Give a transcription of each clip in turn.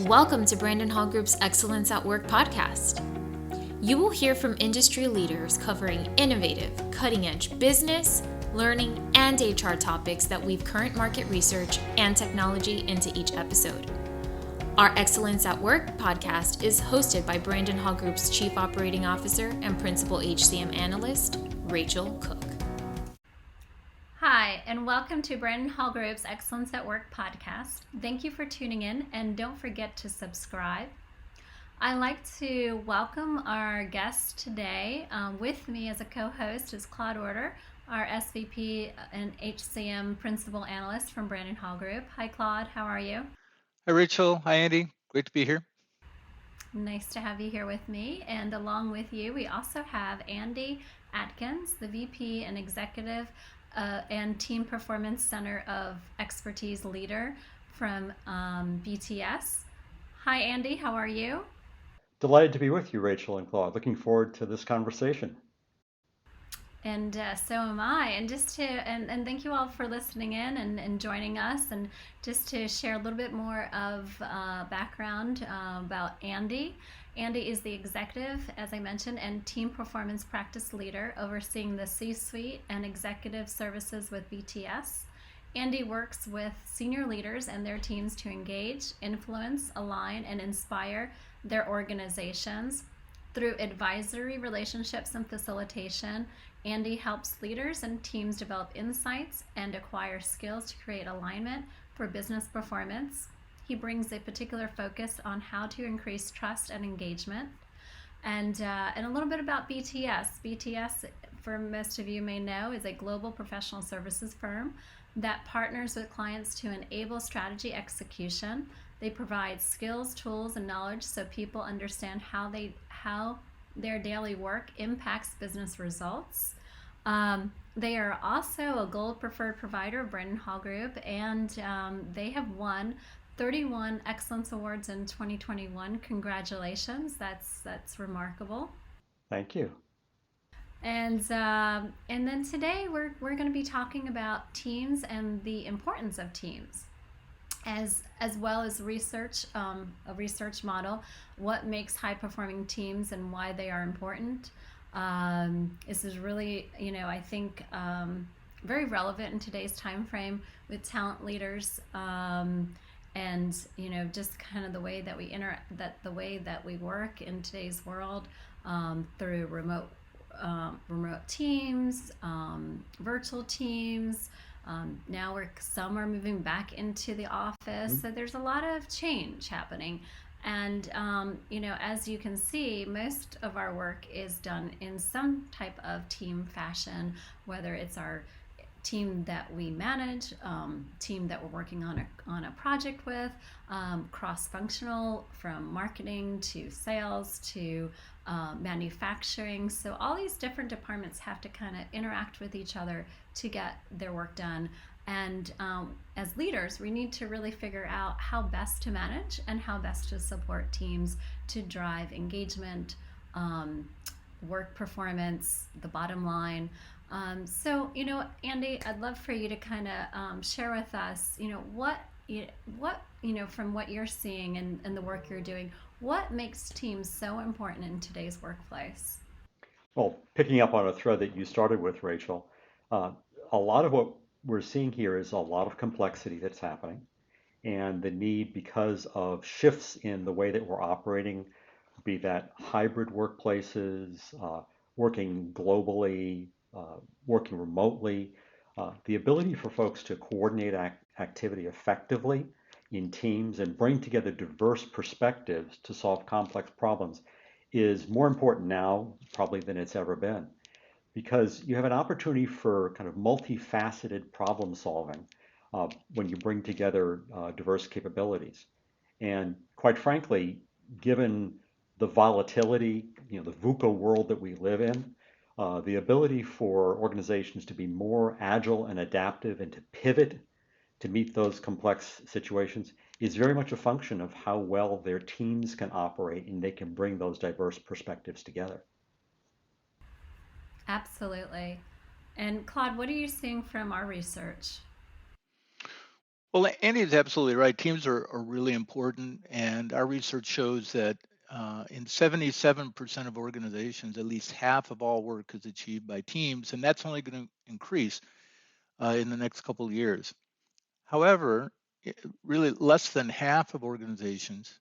Welcome to Brandon Hall Group's Excellence at Work podcast. You will hear from industry leaders covering innovative, cutting-edge business, learning, and HR topics that weave current market research and technology into each episode. Our Excellence at Work podcast is hosted by Brandon Hall Group's Chief Operating Officer and Principal HCM Analyst, Rachel Cook. Hi, and welcome to Brandon Hall Group's Excellence at Work podcast. Thank you for tuning in, and don't forget to subscribe. I'd like to welcome our guest today. With me as a co-host is Claude Order, our SVP and HCM Principal Analyst from Brandon Hall Group. Hi, Claude. How are you? Hi, Rachel. Hi, Andy. Great to be here. Nice to have you here with me. And along with you, we also have Andy Atkins, the VP and Executive and Team Performance Center of Expertise Leader from BTS. Hi, Andy. How are you? Delighted to be with you, Rachel and Claude. Looking forward to this conversation. And so am I. And just to and thank you all for listening in and joining us. And just to share a little bit more of background about Andy. Andy is the executive, as I mentioned, and team performance practice leader overseeing the C-suite and executive services with BTS. Andy works with senior leaders and their teams to engage, influence, align, and inspire their organizations. Through advisory relationships and facilitation, Andy helps leaders and teams develop insights and acquire skills to create alignment for business performance. He brings a particular focus on how to increase trust and engagement. And a little bit about BTS. BTS, for most of you may know, is a global professional services firm that partners with clients to enable strategy execution. They provide skills, tools, and knowledge so people understand how their daily work impacts business results. They are also a gold preferred provider of Brandon Hall Group, and they have won 31 Excellence Awards in 2021. Congratulations. That's remarkable. Thank you. And then today we're going to be talking about teams and the importance of teams, as well as research, a research model, what makes high performing teams and why they are important. This is really, I think very relevant in today's time frame with talent leaders. And just kind of the way that the way that we work in today's world, through remote teams, virtual teams. Now some are moving back into the office, so there's a lot of change happening. And as you can see, most of our work is done in some type of team fashion, whether it's our team that we manage, team that we're working on a project with, cross-functional from marketing to sales to manufacturing. So all these different departments have to kind of interact with each other to get their work done. And as leaders, we need to really figure out how best to manage and how best to support teams to drive engagement, work performance, the bottom line. So, Andy, I'd love for you to kind of share with us, what from what you're seeing and the work you're doing, what makes teams so important in today's workplace? Well, picking up on a thread that you started with, Rachel, a lot of what we're seeing here is a lot of complexity that's happening, and the need, because of shifts in the way that we're operating, be that hybrid workplaces, working globally, working remotely, the ability for folks to coordinate activity effectively in teams and bring together diverse perspectives to solve complex problems is more important now probably than it's ever been, because you have an opportunity for kind of multifaceted problem solving when you bring together diverse capabilities. And quite frankly, given the volatility, the VUCA world that we live in, the ability for organizations to be more agile and adaptive and to pivot to meet those complex situations is very much a function of how well their teams can operate and they can bring those diverse perspectives together. Absolutely. And Claude, what are you seeing from our research? Well, Andy is absolutely right. Teams are really important, and our research shows that in 77% of organizations, at least half of all work is achieved by teams, and that's only going to increase in the next couple of years. However, really less than half of organizations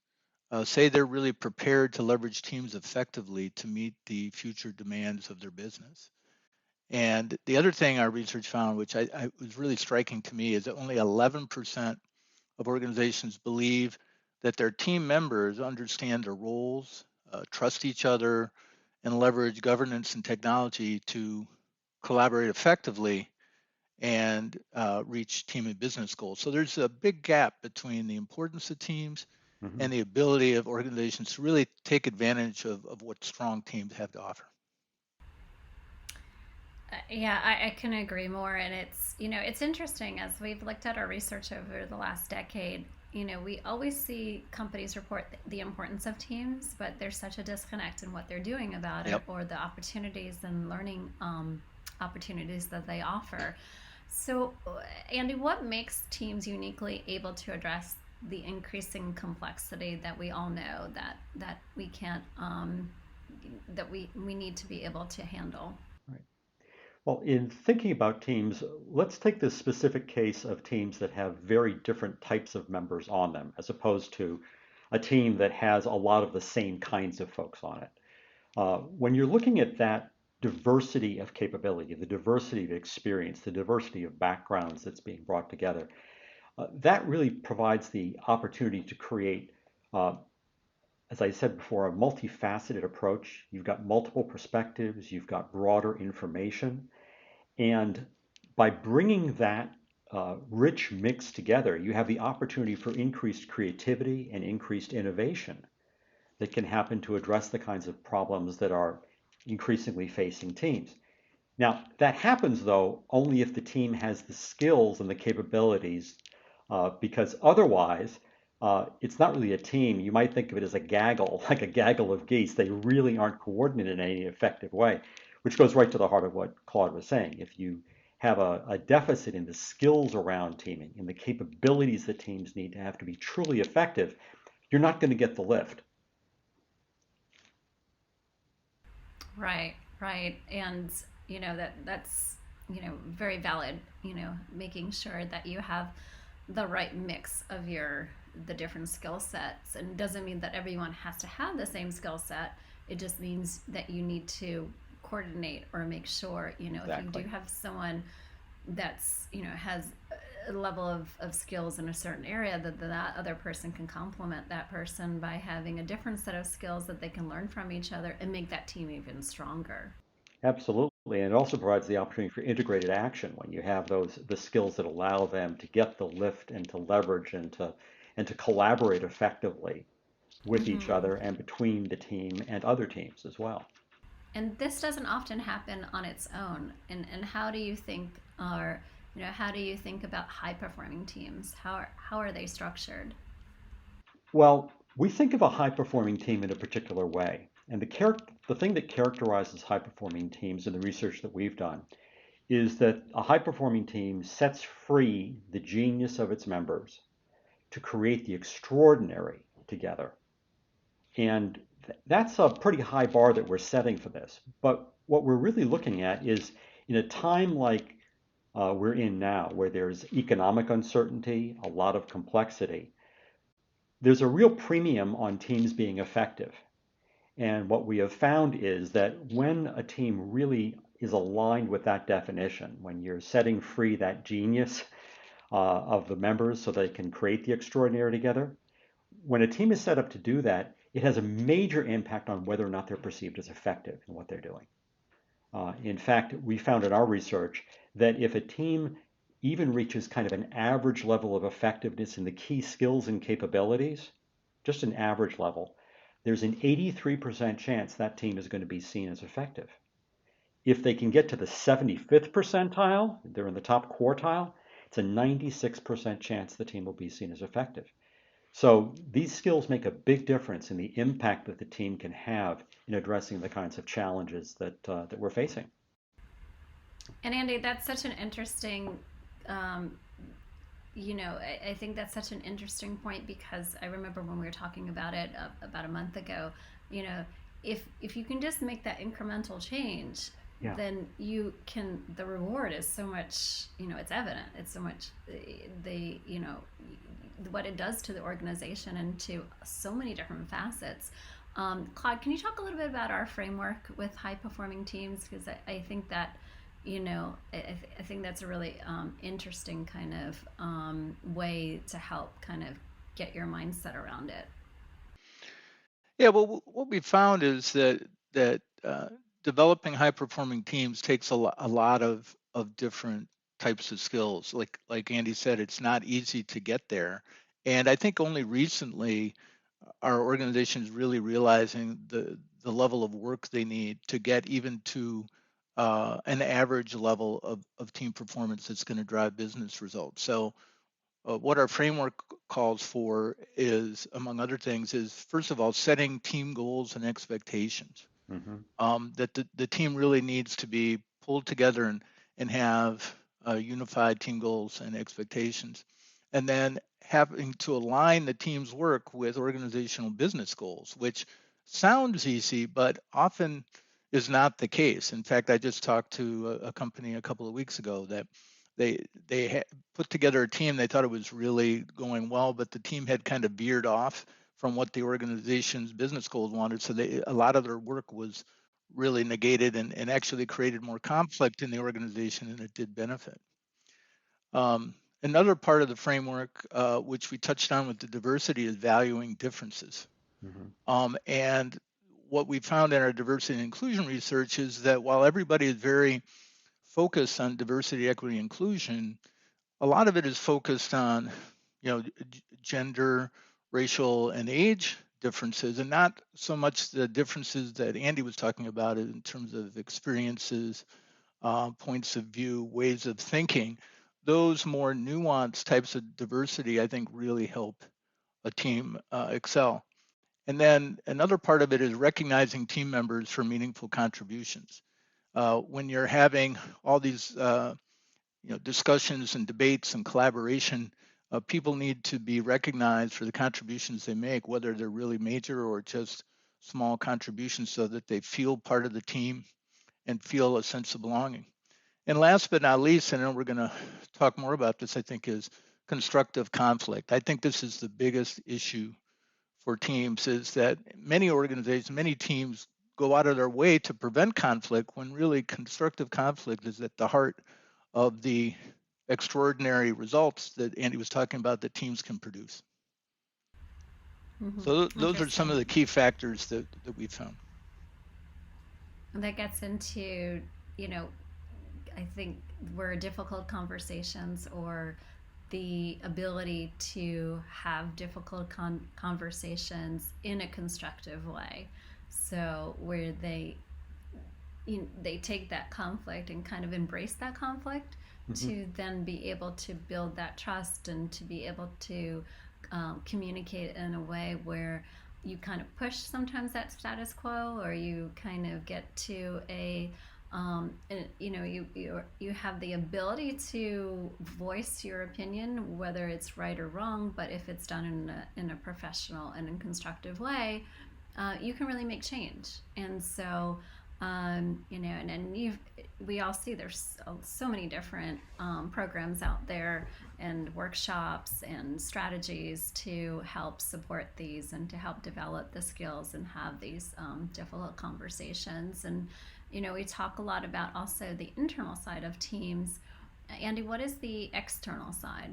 say they're really prepared to leverage teams effectively to meet the future demands of their business. And the other thing our research found, which I was really striking to me, is that only 11% of organizations believe that their team members understand their roles, trust each other, and leverage governance and technology to collaborate effectively and reach team and business goals. So there's a big gap between the importance of teams Hmm. and the ability of organizations to really take advantage of what strong teams have to offer. Yeah, I can agree more. And it's interesting as we've looked at our research over the last decade. We always see companies report the importance of teams, but there's such a disconnect in what they're doing about it Yep. or the opportunities and learning opportunities that they offer. So, Andy, what makes teams uniquely able to address the increasing complexity that we all know that we can't that we need to be able to handle? Right. Well, in thinking about teams, let's take the specific case of teams that have very different types of members on them, as opposed to a team that has a lot of the same kinds of folks on it. When you're looking at that diversity of capability, the diversity of experience, the diversity of backgrounds that's being brought together, that really provides the opportunity to create, uh, as I said before, a multifaceted approach. You've got multiple perspectives, you've got broader information, and by bringing that rich mix together, you have the opportunity for increased creativity and increased innovation that can happen to address the kinds of problems that are increasingly facing teams. Now, that happens though only if the team has the skills and the capabilities, because otherwise, it's not really a team. You might think of it as a gaggle, like a gaggle of geese. They really aren't coordinated in any effective way, which goes right to the heart of what Claude was saying. If you have a deficit in the skills around teaming, in the capabilities that teams need to have to be truly effective, you're not going to get the lift. Right, right. And that's very valid, making sure that you have the right mix of the different skill sets. And it doesn't mean that everyone has to have the same skill set. It just means that you need to coordinate or make sure, if you Exactly. do have someone that's, has a level of skills in a certain area, that other person can complement that person by having a different set of skills that they can learn from each other and make that team even stronger. Absolutely. And it also provides the opportunity for integrated action when you have the skills that allow them to get the lift and to leverage and to collaborate effectively with each Hmm. other and between the team and other teams as well. And this doesn't often happen on its own. And how do you think, or how do you think about high performing teams? How are they structured? Well, we think of a high performing team in a particular way. And the thing that characterizes high performing teams in the research that we've done is that a high performing team sets free the genius of its members to create the extraordinary together. And that's a pretty high bar that we're setting for this. But what we're really looking at is in a time like we're in now, where there's economic uncertainty, a lot of complexity, there's a real premium on teams being effective. And what we have found is that when a team really is aligned with that definition, when you're setting free that genius of the members so they can create the extraordinary together, when a team is set up to do that, it has a major impact on whether or not they're perceived as effective in what they're doing. In fact, we found in our research that if a team even reaches kind of an average level of effectiveness in the key skills and capabilities, just an average level, there's an 83% chance that team is going to be seen as effective. If they can get to the 75th percentile, they're in the top quartile, it's a 96% chance the team will be seen as effective. So these skills make a big difference in the impact that the team can have in addressing the kinds of challenges that we're facing. And Andy, that's such an interesting um, I think that's such an interesting point, because I remember when we were talking about it about a month ago. You know, if you can just make that incremental change, Yeah. then you can. The reward is so much. It's evident. It's so much. The what it does to the organization and to so many different facets. Claude, can you talk a little bit about our framework with high performing teams? Because I think that I think that's a really interesting kind of way to help kind of get your mindset around it. Yeah, well, what we found is that developing high-performing teams takes a lot of different types of skills. Like Andy said, it's not easy to get there, and I think only recently our organization is really realizing the level of work they need to get even to an average level of team performance that's going to drive business results. So what our framework calls for is, among other things, is first of all setting team goals and expectations. Mm-hmm. That the team really needs to be pulled together and have unified team goals and expectations, and then having to align the team's work with organizational business goals, which sounds easy, but often is not the case. In fact, I just talked to a company a couple of weeks ago that put together a team. They thought it was really going well, but the team had kind of veered off from what the organization's business goals wanted. So a lot of their work was really negated and actually created more conflict in the organization than it did benefit. Another part of the framework, which we touched on with the diversity, is valuing differences. And what we found in our diversity and inclusion research is that while everybody is very focused on diversity, equity, inclusion, a lot of it is focused on, gender, racial, and age differences, and not so much the differences that Andy was talking about in terms of experiences, points of view, ways of thinking. Those more nuanced types of diversity, I think, really help a team excel. And then another part of it is recognizing team members for meaningful contributions. When you're having all these discussions and debates and collaboration, people need to be recognized for the contributions they make, whether they're really major or just small contributions, so that they feel part of the team and feel a sense of belonging. And last but not least, and I know we're going to talk more about this, I think, is constructive conflict. I think this is the biggest issue for teams, is that many organizations, many teams go out of their way to prevent conflict, when really constructive conflict is at the heart of the extraordinary results that Andy was talking about that teams can produce. So those are some of the key factors that we found. And that gets into, I think, where difficult conversations, or the ability to have difficult conversations in a constructive way. So where they take that conflict and kind of embrace that conflict, to then be able to build that trust, and to be able to communicate in a way where you kind of push sometimes that status quo, or you kind of get to a you have the ability to voice your opinion, whether it's right or wrong, but if it's done in a professional and in constructive way, you can really make change. And so we all see there's so many different programs out there, and workshops and strategies to help support these, and to help develop the skills and have these difficult conversations. And we talk a lot about also the internal side of teams. Andy, what is the external side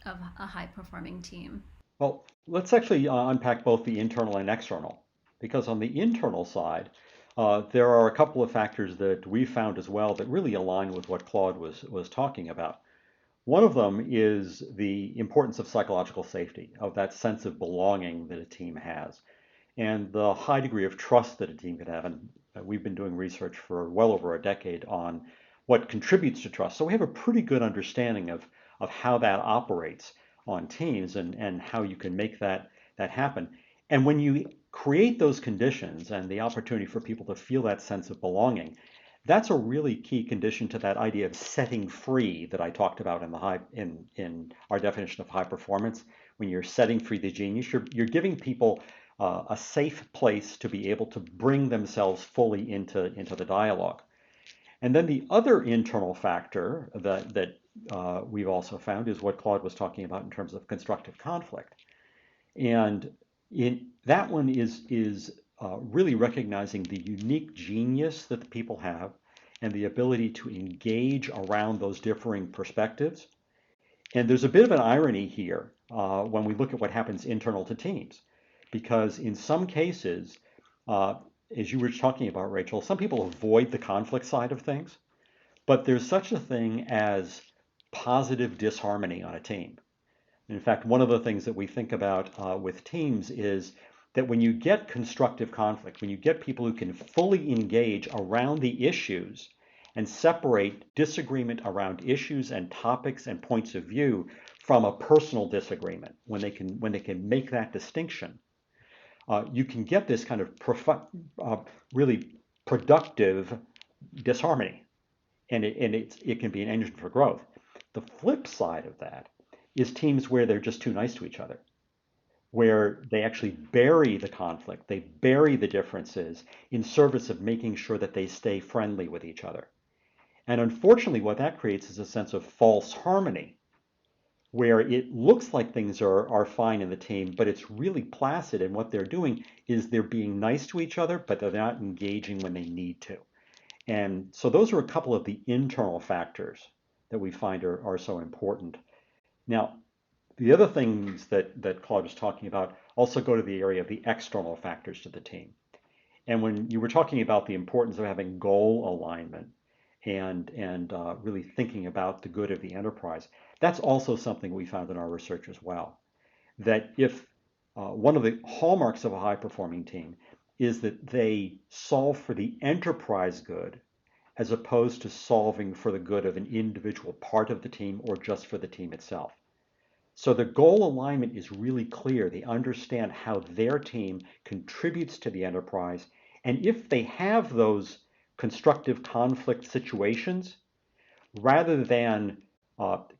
of a high performing team? Well, let's actually unpack both the internal and external, because on the internal side, there are a couple of factors that we found as well that really align with what Claude was talking about. One of them is the importance of psychological safety, of that sense of belonging that a team has, and the high degree of trust that a team can have. And we've been doing research for well over a decade on what contributes to trust. So we have a pretty good understanding of how that operates on teams, and how you can make that happen. And when you create those conditions and the opportunity for people to feel that sense of belonging, That's a really key condition to that idea of setting free that I talked about in our definition of high performance. When you're setting free the genius, you're giving people a safe place to be able to bring themselves fully into the dialogue. And then the other internal factor that we've also found is what Claude was talking about in terms of constructive conflict. And that one is really recognizing the unique genius that the people have and the ability to engage around those differing perspectives. And there's a bit of an irony here when we look at what happens internal to teams, because in some cases, uh, as you were talking about, Rachel, some people avoid the conflict side of things, but there's such a thing as positive disharmony on a team. In fact, one of the things that we think about with teams is that when you get constructive conflict, when you get people who can fully engage around the issues and separate disagreement around issues and topics and points of view from a personal disagreement, when they can make that distinction, you can get this kind of really productive disharmony, and it can be an engine for growth. The flip side of that is teams where they're just too nice to each other, where they actually bury the conflict, they bury the differences in service of making sure that they stay friendly with each other. And unfortunately, what that creates is a sense of false harmony, where it looks like things are fine in the team, but it's really placid. And what they're doing is they're being nice to each other, but they're not engaging when they need to. And so those are a couple of the internal factors that we find are so important. Now, the other things that Claude was talking about also go to the area of the external factors to the team. And when you were talking about the importance of having goal alignment and really thinking about the good of the enterprise, that's also something we found in our research as well. That if one of the hallmarks of a high performing team is that they solve for the enterprise good as opposed to solving for the good of an individual part of the team or just for the team itself. So the goal alignment is really clear. They understand how their team contributes to the enterprise. And if they have those constructive conflict situations, rather than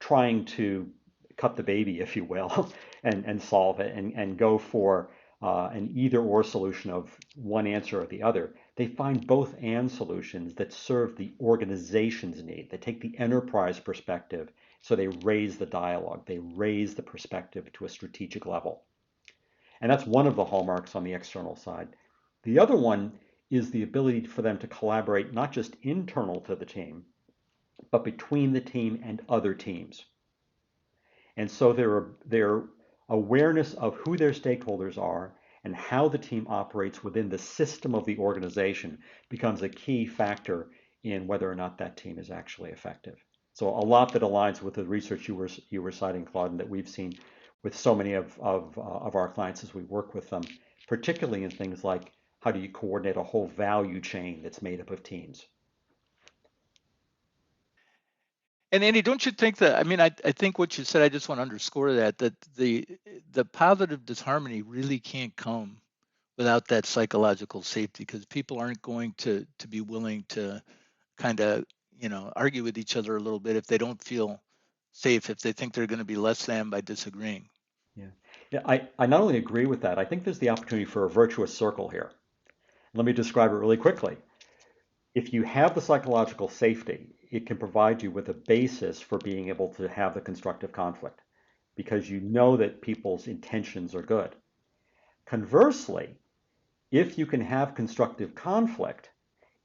trying to cut the baby, if you will, and solve it and go for an either or solution of one answer or the other, they find both and solutions that serve the organization's need. They take the enterprise perspective, so they raise the dialogue, they raise the perspective to a strategic level. And that's one of the hallmarks on the external side. The other one is the ability for them to collaborate not just internal to the team, but between the team and other teams. And so their awareness of who their stakeholders are and how the team operates within the system of the organization becomes a key factor in whether or not that team is actually effective. So a lot that aligns with the research you were citing, Claude, and that we've seen with so many of our clients as we work with them, particularly in things like how do you coordinate a whole value chain that's made up of teams. And Andy, don't you think that, I mean, I think what you said, I just want to underscore that the positive disharmony really can't come without that psychological safety, because people aren't going to be willing to kind of, argue with each other a little bit if they don't feel safe, if they think they're going to be less than by disagreeing. Yeah, yeah. I not only agree with that, I think there's the opportunity for a virtuous circle here. Let me describe it really quickly. If you have the psychological safety, it can provide you with a basis for being able to have the constructive conflict because you know that people's intentions are good. Conversely, if you can have constructive conflict,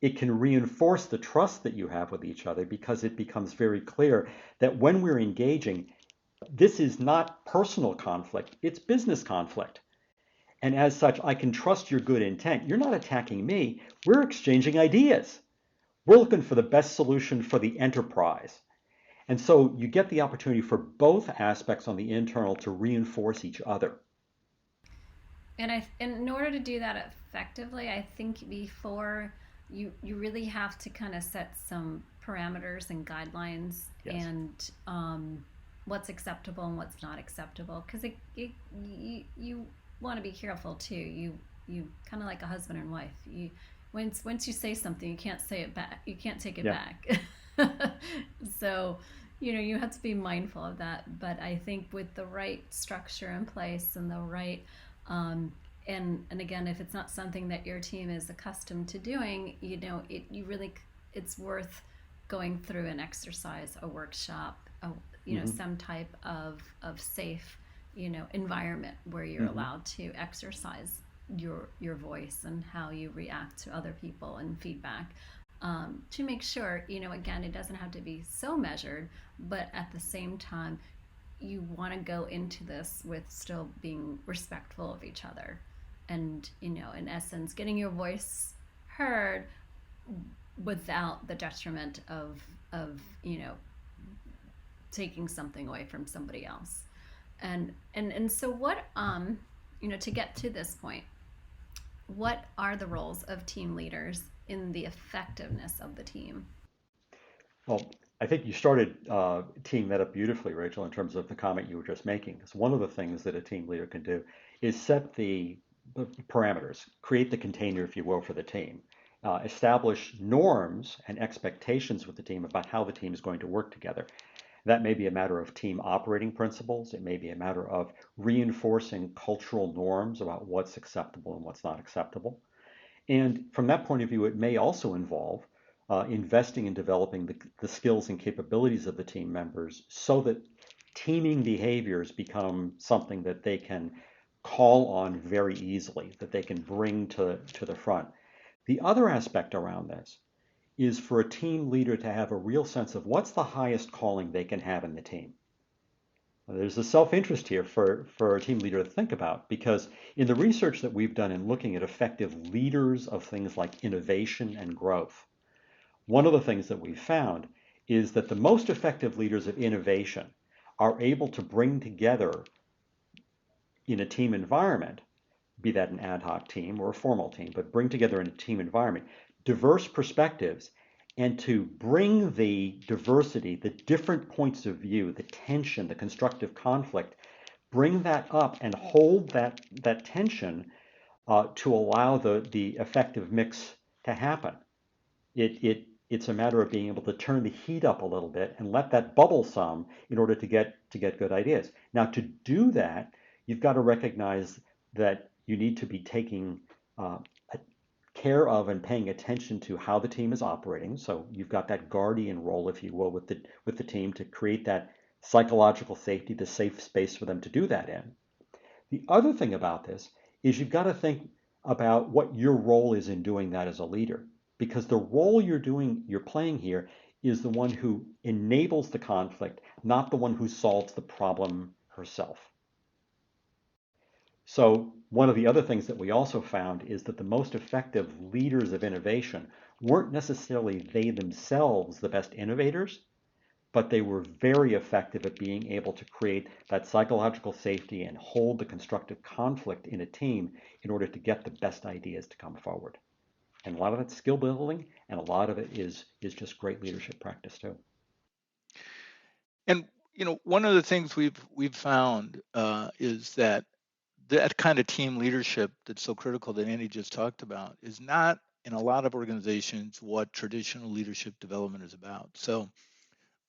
it can reinforce the trust that you have with each other because it becomes very clear that when we're engaging, this is not personal conflict, it's business conflict. And as such, I can trust your good intent. You're not attacking me, we're exchanging ideas. We're looking for the best solution for the enterprise. And so you get the opportunity for both aspects on the internal to reinforce each other. And in order to do that effectively, I think before you really have to kind of set some parameters and guidelines. Yes. And what's acceptable and what's not acceptable, because you want to be careful too. You kind of like a husband and wife. once you say something, you can't say it back. You can't take it Yeah. back. So, you have to be mindful of that. But I think with the right structure in place and the right, um, and again, if it's not something that your team is accustomed to doing, it's worth going through an exercise, a workshop, Hmm. some type of safe, environment where you're Hmm. allowed to exercise your voice and how you react to other people and feedback, to make sure, again, it doesn't have to be so measured, but at the same time, you want to go into this with still being respectful of each other, and, in essence, getting your voice heard without the detriment of taking something away from somebody else. And so what, to get to this point, what are the roles of team leaders in the effectiveness of the team? Well, I think you started teeing that up beautifully, Rachel, in terms of the comment you were just making. Because one of the things that a team leader can do is set the parameters, create the container, if you will, for the team, establish norms and expectations with the team about how the team is going to work together. That may be a matter of team operating principles. It may be a matter of reinforcing cultural norms about what's acceptable and what's not acceptable. And from that point of view, it may also involve investing in developing the skills and capabilities of the team members so that teaming behaviors become something that they can call on very easily, that they can bring to the front. The other aspect around this is for a team leader to have a real sense of what's the highest calling they can have in the team. There's a self-interest here for a team leader to think about, because in the research that we've done in looking at effective leaders of things like innovation and growth, one of the things that we've found is that the most effective leaders of innovation are able to bring together in a team environment, be that an ad hoc team or a formal team, but bring together in a team environment diverse perspectives, and to bring the diversity, the different points of view, the tension, the constructive conflict, bring that up and hold that tension to allow the effective mix to happen. It's a matter of being able to turn the heat up a little bit and let that bubble some in order to get good ideas. Now, to do that, you've got to recognize that you need to be taking care of and paying attention to how the team is operating. So you've got that guardian role, if you will, with the team to create that psychological safety, the safe space for them to do that in. The other thing about this is you've got to think about what your role is in doing that as a leader, because the role you're playing here is the one who enables the conflict, not the one who solves the problem herself. So one of the other things that we also found is that the most effective leaders of innovation weren't necessarily they themselves the best innovators, but they were very effective at being able to create that psychological safety and hold the constructive conflict in a team in order to get the best ideas to come forward. And a lot of it's skill building, and a lot of it is just great leadership practice too. And one of the things we've found is that that kind of team leadership that's so critical that Andy just talked about is not in a lot of organizations what traditional leadership development is about. So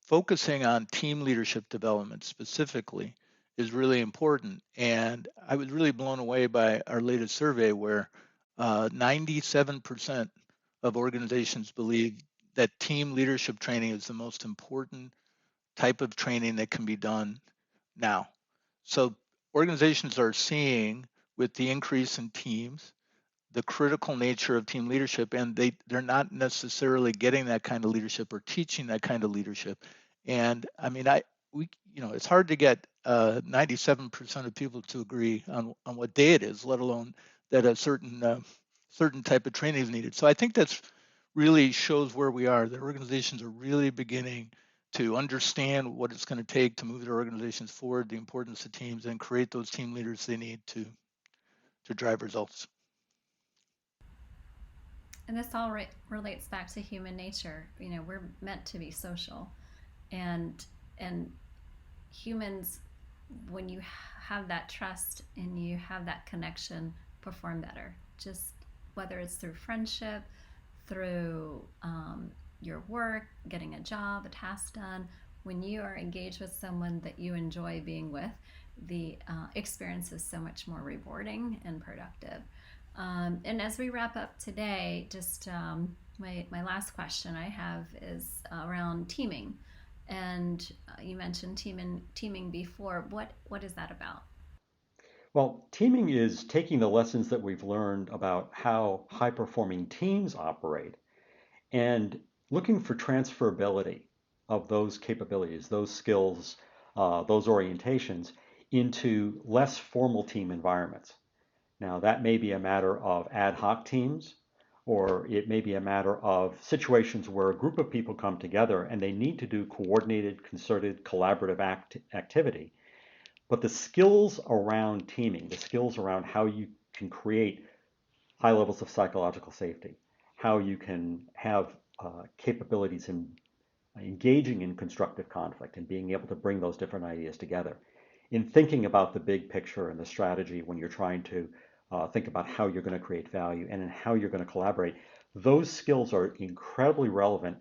focusing on team leadership development specifically is really important. And I was really blown away by our latest survey where 97% of organizations believe that team leadership training is the most important type of training that can be done now. So organizations are seeing with the increase in teams the critical nature of team leadership, and they're not necessarily getting that kind of leadership or teaching that kind of leadership. And I mean, it's hard to get 97% of people to agree on what day it is, let alone that a certain type of training is needed. So I think that's really shows where we are. That organizations are really beginning to understand what it's going to take to move their organizations forward, the importance of teams, and create those team leaders they need to drive results. And this all relates back to human nature. We're meant to be social, and humans, when you have that trust and you have that connection, perform better. Just whether it's through friendship, through your work, getting a job, a task done. When you are engaged with someone that you enjoy being with, the experience is so much more rewarding and productive. And as we wrap up today, just my last question I have is around teaming. And you mentioned teaming before. What is that about? Well, teaming is taking the lessons that we've learned about how high performing teams operate and looking for transferability of those capabilities, those skills, those orientations into less formal team environments. Now, that may be a matter of ad hoc teams, or it may be a matter of situations where a group of people come together and they need to do coordinated, concerted, collaborative activity. But the skills around teaming, the skills around how you can create high levels of psychological safety, how you can have capabilities in engaging in constructive conflict and being able to bring those different ideas together. In thinking about the big picture and the strategy when you're trying to think about how you're going to create value and in how you're going to collaborate, those skills are incredibly relevant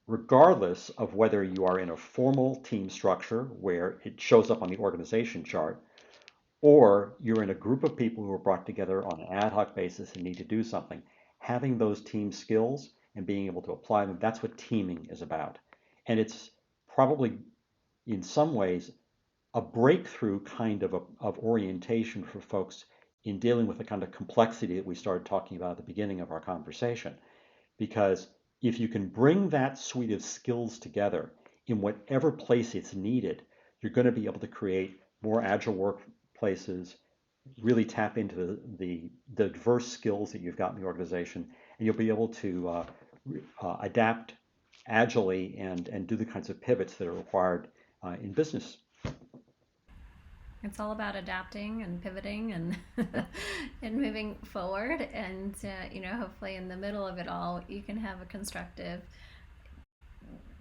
regardless of whether you are in a formal team structure where it shows up on the organization chart, or you're in a group of people who are brought together on an ad hoc basis and need to do something. Having those team skills and being able to apply them, that's what teaming is about. And it's probably, in some ways, a breakthrough kind of orientation for folks in dealing with the kind of complexity that we started talking about at the beginning of our conversation. Because if you can bring that suite of skills together in whatever place it's needed, you're going to be able to create more agile workplaces, really tap into the diverse skills that you've got in the organization, and you'll be able to adapt agilely and do the kinds of pivots that are required in business. It's all about adapting and pivoting and and moving forward. And hopefully, in the middle of it all, you can have a constructive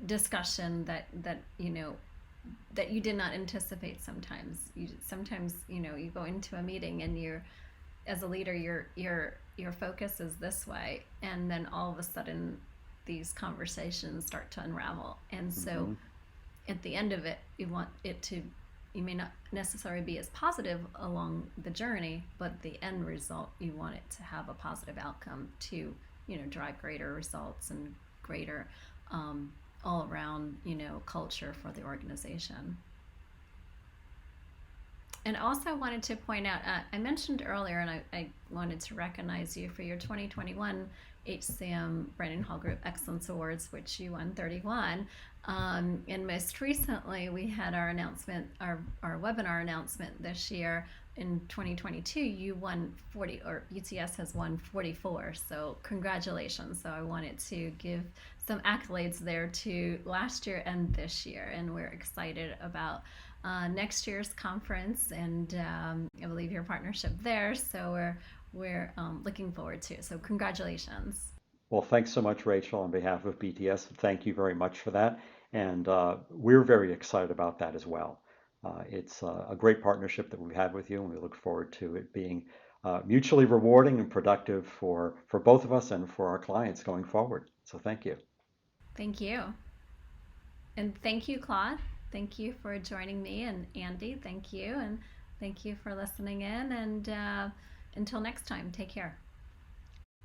discussion that you did not anticipate. Sometimes you go into a meeting and you're, as a leader, your focus is this way, and then all of a sudden these conversations start to unravel. And so at the end of it, you may not necessarily be as positive along the journey, but the end result, you want it to have a positive outcome to drive greater results and greater all around culture for the organization. And also, I wanted to point out, I mentioned earlier, and I wanted to recognize you for your 2021 HCM Brandon Hall Group Excellence Awards, which you won 31. And most recently, we had our announcement, our webinar announcement this year. In 2022, you won 40, or UTS has won 44. So congratulations. So I wanted to give some accolades there to last year and this year. And we're excited about next year's conference, and I believe your partnership there. So we're looking forward to it. So congratulations. Well, thanks so much, Rachel, on behalf of BTS. Thank you very much for that. And we're very excited about that as well. It's a great partnership that we've had with you, and we look forward to it being mutually rewarding and productive for both of us and for our clients going forward. So thank you. Thank you. And thank you, Claude. Thank you for joining me, and Andy, thank you. And thank you for listening in. And until next time, take care.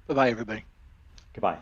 Bye-bye, everybody. Goodbye.